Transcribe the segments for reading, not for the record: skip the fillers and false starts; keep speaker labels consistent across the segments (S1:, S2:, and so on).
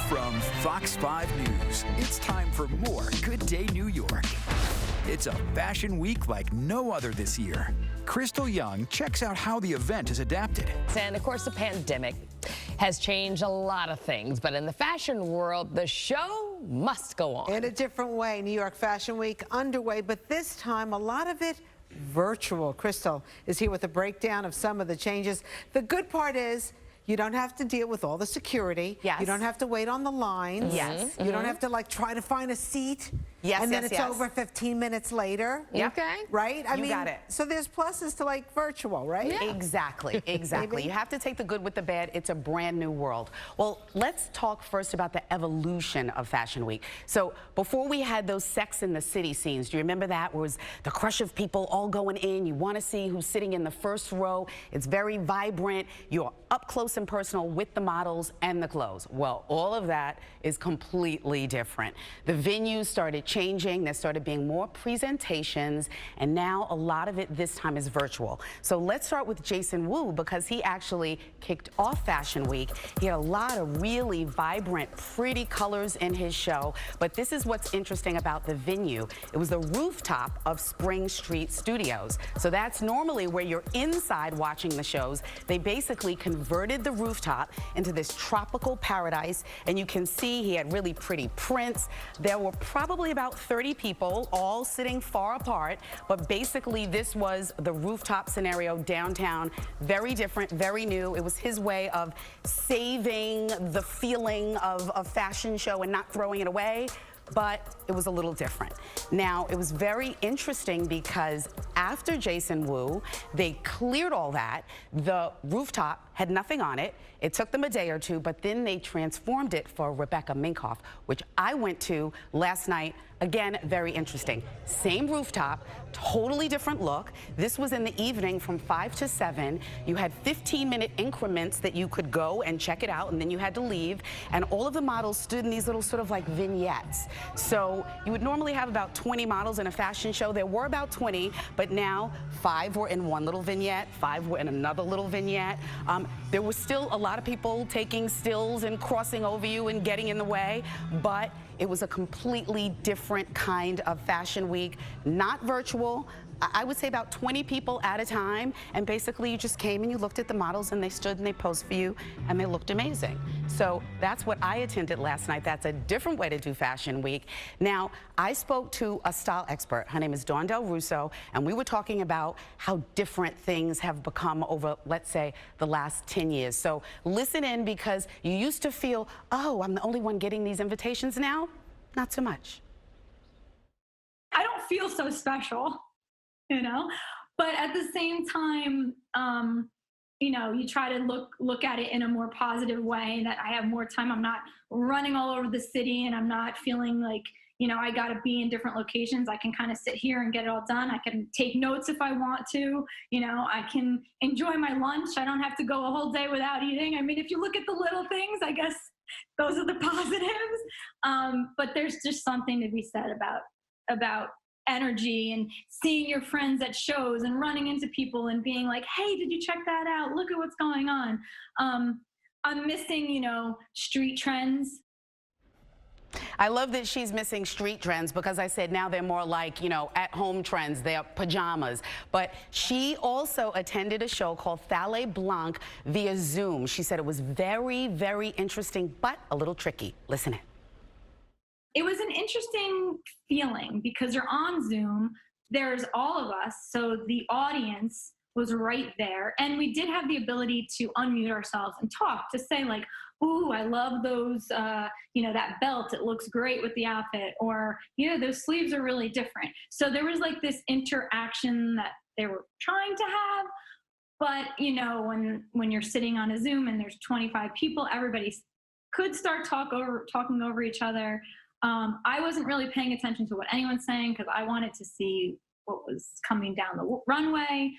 S1: From Fox 5 News, it's time for more Good Day New York. It's a fashion week like no other this year. Crystal Young checks out how the event has adapted.
S2: And of course, the pandemic has changed a lot of things, but in the fashion world, the show must go on.
S3: In a different way, New York Fashion Week underway, but this time a lot of it virtual. Crystal is here with a breakdown of some of the changes. The good part is you don't have to deal with all the security.
S4: Yes.
S3: You don't have to wait on the lines.
S4: Yes.
S3: You don't have to try to find a seat.
S4: Yes,
S3: and then
S4: yes,
S3: it's
S4: yes.
S3: over 15 minutes later.
S4: Yep.
S2: Okay.
S3: Right? I
S4: You
S3: mean,
S4: got it.
S3: so there's pluses to virtual, right?
S2: Yeah.
S4: Exactly, exactly. You have to take the good with the bad. It's a brand new world. Well, let's talk first about the evolution of Fashion Week. So before we had those Sex in the City scenes, do you remember that? Where it was the crush of people all going in. You want to see who's sitting in the first row. It's very vibrant. You're up close and personal with the models and the clothes. Well, all of that is completely different. The venues started changing. There started being more presentations, and now a lot of it this time is virtual. So let's start with Jason Wu, because he actually kicked off Fashion Week. He had a lot of really vibrant, pretty colors in his show, but this is what's interesting about the venue. It was the rooftop of Spring Street Studios. So that's normally where you're inside watching the shows. They basically converted the rooftop into this tropical paradise, and you can see he had really pretty prints. There were probably about 30 people all sitting far apart, but basically this was the rooftop scenario downtown. Very different, very new. It was his way of saving the feeling of a fashion show and not throwing it away, but it was a little different. Now, it was very interesting because after Jason Wu, they cleared all that. The rooftop had nothing on it. It took them a day or two, but then they transformed it for Rebecca Minkoff, which I went to last night. Again, very interesting. Same rooftop, totally different look. This was in the evening from 5 to 7. You had 15-minute increments that you could go and check it out, and then you had to leave. And all of the models stood in these little sort of like vignettes. So you would normally have about 20 models in a fashion show. There were about 20, but now 5 were in one little vignette, 5 were in another little vignette. There was still a lot of people taking stills and crossing over you and getting in the way, but it was a completely different kind of Fashion Week, not virtual. I would say about 20 people at a time, and basically you just came and you looked at the models and they stood and they posed for you and they looked amazing. So that's what I attended last night. That's a different way to do Fashion Week. Now, I spoke to a style expert. Her name is Russo, and we were talking about how different things have become over, let's say, the last 10 years. So listen in, because you used to feel, oh, I'm the only one getting these invitations now. Not so much.
S5: I don't feel so special, but at the same time, you try to look at it in a more positive way, that I have more time. I'm not running all over the city, and I'm not feeling like, I got to be in different locations. I can kind of sit here and get it all done. I can take notes if I want to. I can enjoy my lunch. I don't have to go a whole day without eating. I mean, if you look at the little things, I guess those are the positives. But there's just something to be said about energy and seeing your friends at shows and running into people and being like, hey, did you check that out? Look at what's going on. I'm missing, street trends.
S4: I love that she's missing street trends, because I said now they're more like, at-home trends. They're pajamas. But she also attended a show called Thalle Blanc via Zoom. She said it was very, very interesting, but a little tricky. Listen in.
S5: It was an interesting feeling because you're on Zoom. There's all of us, so the audience was right there. And we did have the ability to unmute ourselves and talk, to say like, ooh, I love those, that belt, it looks great with the outfit, or, those sleeves are really different. So there was like this interaction that they were trying to have, but, when you're sitting on a Zoom and there's 25 people, everybody could start talking over each other. I wasn't really paying attention to what anyone's saying, because I wanted to see what was coming down the runway.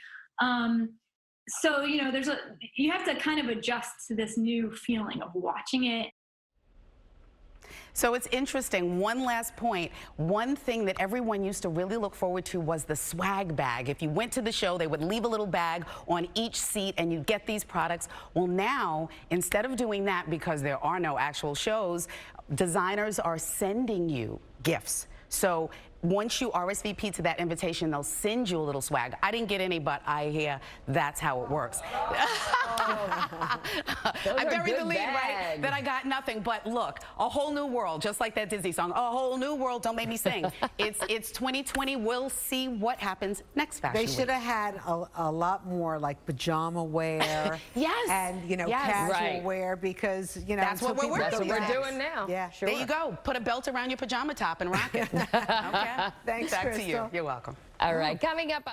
S5: So, you have to kind of adjust to this new feeling of watching it.
S4: So it's interesting. One last point. One thing that everyone used to really look forward to was the swag bag. If you went to the show, they would leave a little bag on each seat and you'd get these products. Well, now, instead of doing that, because there are no actual shows, designers are sending you gifts. So once you RSVP to that invitation, they'll send you a little swag. I didn't get any, but I hear that's how it works. I buried the lead, right? That I got nothing. But look, a whole new world, just like that Disney song. A whole new world. Don't make me sing. It's 2020. We'll see what happens next Fashion Week.
S3: They should have had a lot more like pajama wear.
S4: Yes.
S3: And casual wear, because
S4: that's what we're
S2: That's what we're doing now.
S3: Yeah,
S2: sure.
S4: There you go. Put a belt around your pajama top and rock it. Okay.
S3: Thanks,
S4: Back
S3: Crystal.
S4: to you. You're welcome.
S2: All right, coming up.